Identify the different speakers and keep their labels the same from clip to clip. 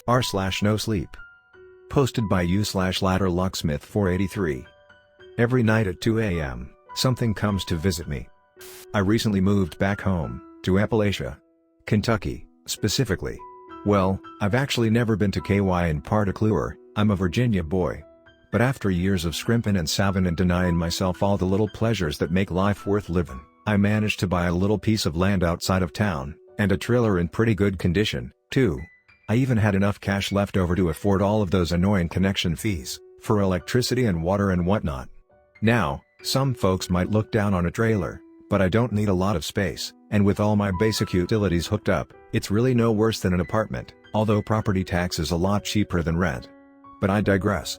Speaker 1: r/NoSleep. Posted by u/ladderlocksmith483. Every night at 2 a.m., something comes to visit me. I recently moved back home, to Appalachia, Kentucky, specifically. Well, I've actually never been to KY in particular, I'm a Virginia boy. But after years of scrimping and saving and denying myself all the little pleasures that make life worth living, I managed to buy a little piece of land outside of town, and a trailer in pretty good condition, too. I even had enough cash left over to afford all of those annoying connection fees, for electricity and water and whatnot. Now, some folks might look down on a trailer, but I don't need a lot of space, and with all my basic utilities hooked up, it's really no worse than an apartment, although property tax is a lot cheaper than rent. But I digress.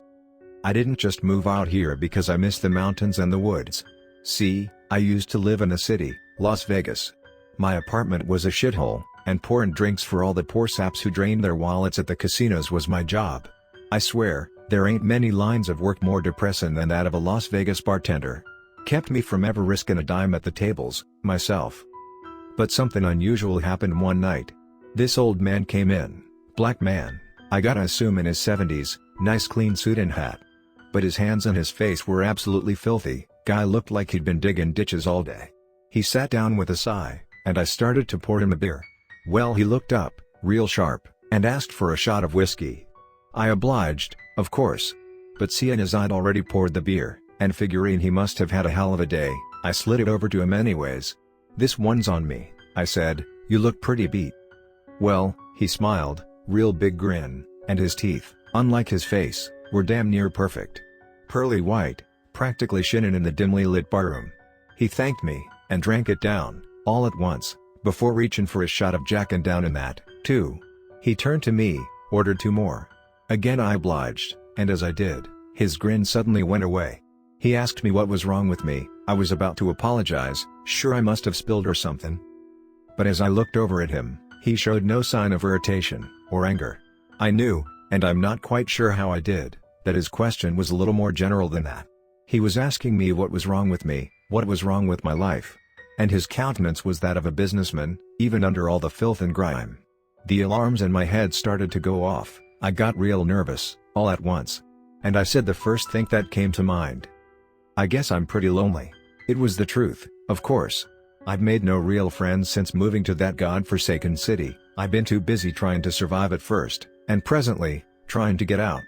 Speaker 1: I didn't just move out here because I miss the mountains and the woods. See, I used to live in a city, Las Vegas. My apartment was a shithole, and pouring drinks for all the poor saps who drained their wallets at the casinos was my job. I swear, there ain't many lines of work more depressing than that of a Las Vegas bartender. Kept me from ever risking a dime at the tables, myself. But something unusual happened one night. This old man came in, black man, I gotta assume in his 70s, nice clean suit and hat. But his hands and his face were absolutely filthy, guy looked like he'd been digging ditches all day. He sat down with a sigh, and I started to pour him a beer. Well, he looked up, real sharp, and asked for a shot of whiskey. I obliged, of course. But seeing as I'd already poured the beer, and figuring he must have had a hell of a day, I slid it over to him anyways. "This one's on me," I said, "you look pretty beat." Well, he smiled, real big grin, and his teeth, unlike his face, were damn near perfect. Pearly white, practically shining in the dimly lit barroom. He thanked me, and drank it down, all at once, before reaching for a shot of Jack and downing that, too. He turned to me, ordered 2 more. Again I obliged, and as I did, his grin suddenly went away. He asked me what was wrong with me. I was about to apologize, sure I must have spilled or something. But as I looked over at him, he showed no sign of irritation, or anger. I knew, and I'm not quite sure how I did, that his question was a little more general than that. He was asking me what was wrong with me, what was wrong with my life. And his countenance was that of a businessman, even under all the filth and grime. The alarms in my head started to go off, I got real nervous, all at once. And I said the first thing that came to mind. "I guess I'm pretty lonely." It was the truth, of course. I've made no real friends since moving to that godforsaken city. I've been too busy trying to survive at first, and presently, trying to get out.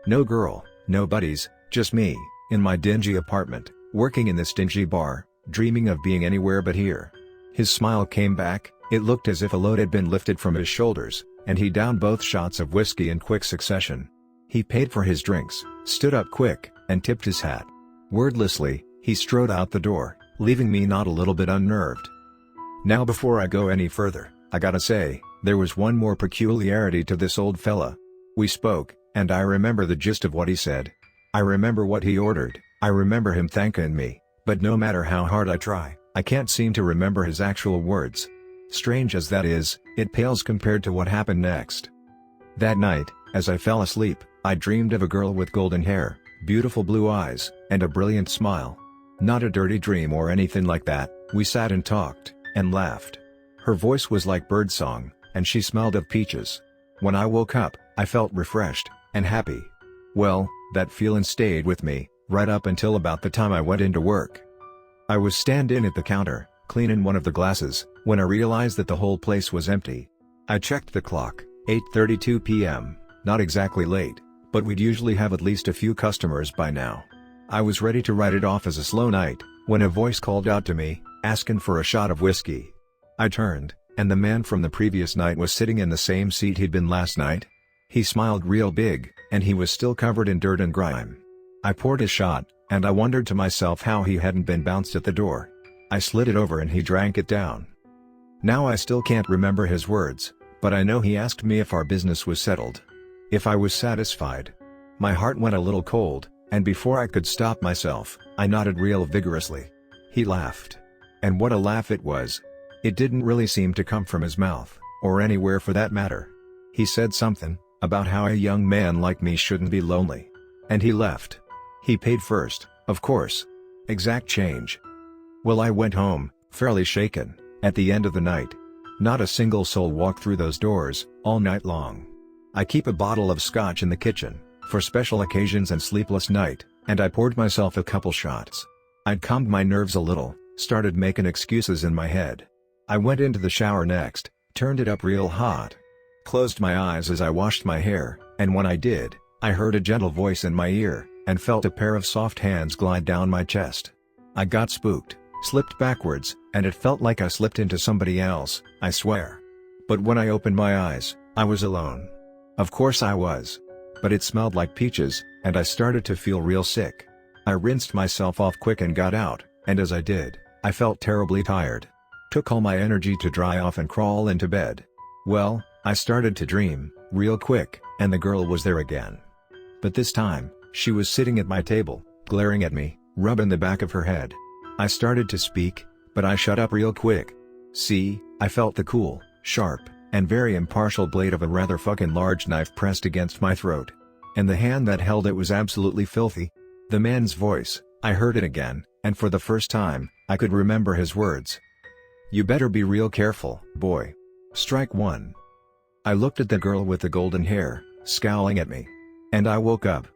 Speaker 1: No girl, no buddies, just me, in my dingy apartment, working in this dingy bar, dreaming of being anywhere but here. His smile came back, it looked as if a load had been lifted from his shoulders, and he downed both shots of whiskey in quick succession. He paid for his drinks, stood up quick, and tipped his hat. Wordlessly, he strode out the door, leaving me not a little bit unnerved. Now before I go any further, I gotta say, there was one more peculiarity to this old fella. We spoke, and I remember the gist of what he said. I remember what he ordered, I remember him thanking me, but no matter how hard I try, I can't seem to remember his actual words. Strange as that is, it pales compared to what happened next. That night, as I fell asleep, I dreamed of a girl with golden hair, beautiful blue eyes, and a brilliant smile. Not a dirty dream or anything like that, we sat and talked, and laughed. Her voice was like birdsong, and she smelled of peaches. When I woke up, I felt refreshed, and happy. Well, that feeling stayed with me, right up until about the time I went into work. I was standing at the counter, cleaning one of the glasses, when I realized that the whole place was empty. I checked the clock, 8:32 p.m., not exactly late, but we'd usually have at least a few customers by now. I was ready to write it off as a slow night, when a voice called out to me, asking for a shot of whiskey. I turned, and the man from the previous night was sitting in the same seat he'd been last night. He smiled real big, and he was still covered in dirt and grime. I poured a shot, and I wondered to myself how he hadn't been bounced at the door. I slid it over and he drank it down. Now I still can't remember his words, but I know he asked me if our business was settled. If I was satisfied. My heart went a little cold, and before I could stop myself, I nodded real vigorously. He laughed. And what a laugh it was. It didn't really seem to come from his mouth, or anywhere for that matter. He said something, about how a young man like me shouldn't be lonely. And he left. He paid first, of course. Exact change. Well, I went home, fairly shaken, at the end of the night. Not a single soul walked through those doors, all night long. I keep a bottle of scotch in the kitchen, for special occasions and sleepless night, and I poured myself a couple shots. I'd calmed my nerves a little, started making excuses in my head. I went into the shower next, turned it up real hot. Closed my eyes as I washed my hair, and when I did, I heard a gentle voice in my ear, and felt a pair of soft hands glide down my chest. I got spooked, slipped backwards, and it felt like I slipped into somebody else, I swear. But when I opened my eyes, I was alone. Of course I was. But it smelled like peaches, and I started to feel real sick. I rinsed myself off quick and got out, and as I did, I felt terribly tired. Took all my energy to dry off and crawl into bed. Well, I started to dream, real quick, and the girl was there again. But this time, she was sitting at my table, glaring at me, rubbing the back of her head. I started to speak, but I shut up real quick. See, I felt the cool, sharp, and very impartial blade of a rather fucking large knife pressed against my throat. And the hand that held it was absolutely filthy. The man's voice, I heard it again, and for the first time, I could remember his words. "You better be real careful, boy. Strike one." I looked at the girl with the golden hair, scowling at me. And I woke up.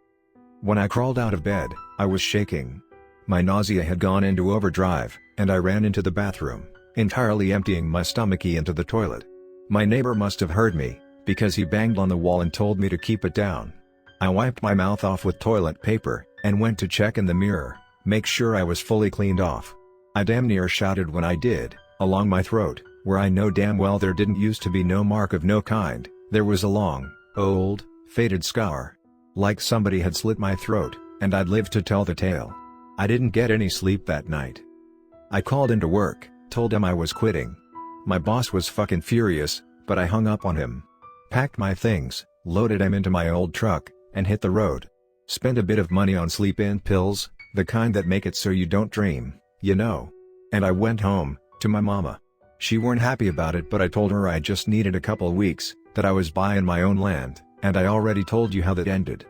Speaker 1: When I crawled out of bed, I was shaking. My nausea had gone into overdrive, and I ran into the bathroom, entirely emptying my stomachy into the toilet. My neighbor must have heard me, because he banged on the wall and told me to keep it down. I wiped my mouth off with toilet paper, and went to check in the mirror, make sure I was fully cleaned off. I damn near shouted when I did. Along my throat, where I know damn well there didn't used to be no mark of no kind, there was a long, old, faded scar. Like somebody had slit my throat, and I'd lived to tell the tale. I didn't get any sleep that night. I called into work, told him I was quitting. My boss was fucking furious, but I hung up on him. Packed my things, loaded them into my old truck, and hit the road. Spent a bit of money on sleep-in pills, the kind that make it so you don't dream, you know. And I went home, to my mama. She weren't happy about it, but I told her I just needed a couple weeks, that I was buying my own land, and I already told you how that ended.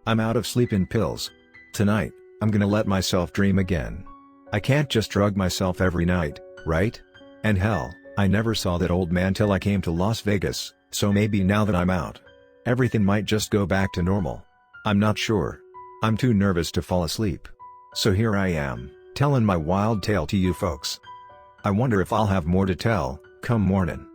Speaker 1: I'm out of sleep-in pills. Tonight, I'm gonna let myself dream again. I can't just drug myself every night, right? And hell, I never saw that old man till I came to Las Vegas, so maybe now that I'm out, everything might just go back to normal. I'm not sure. I'm too nervous to fall asleep. So here I am, telling my wild tale to you folks. I wonder if I'll have more to tell, come morning.